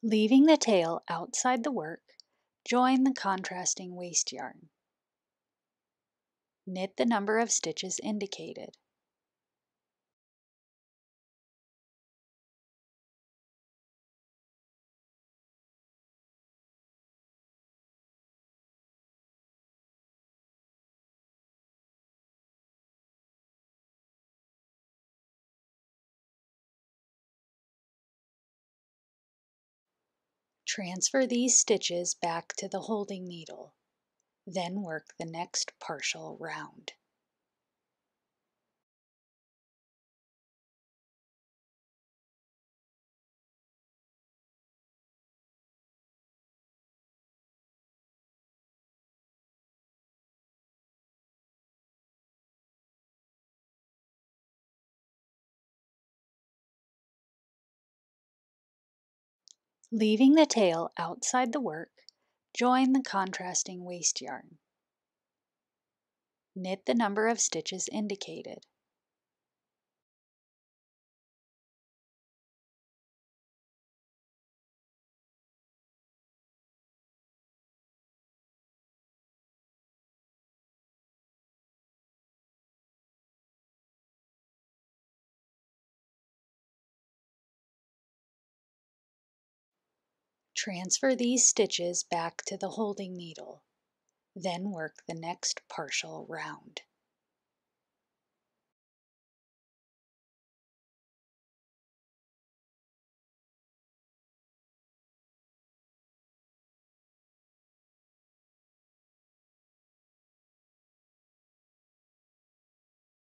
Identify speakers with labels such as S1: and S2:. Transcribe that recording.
S1: Leaving the tail outside the work, join the contrasting waste yarn. Knit the number of stitches indicated. Transfer these stitches back to the holding needle, then work the next partial round. Leaving the tail outside the work, join the contrasting waste yarn. Knit the number of stitches indicated. Transfer these stitches back to the holding needle, then work the next partial round.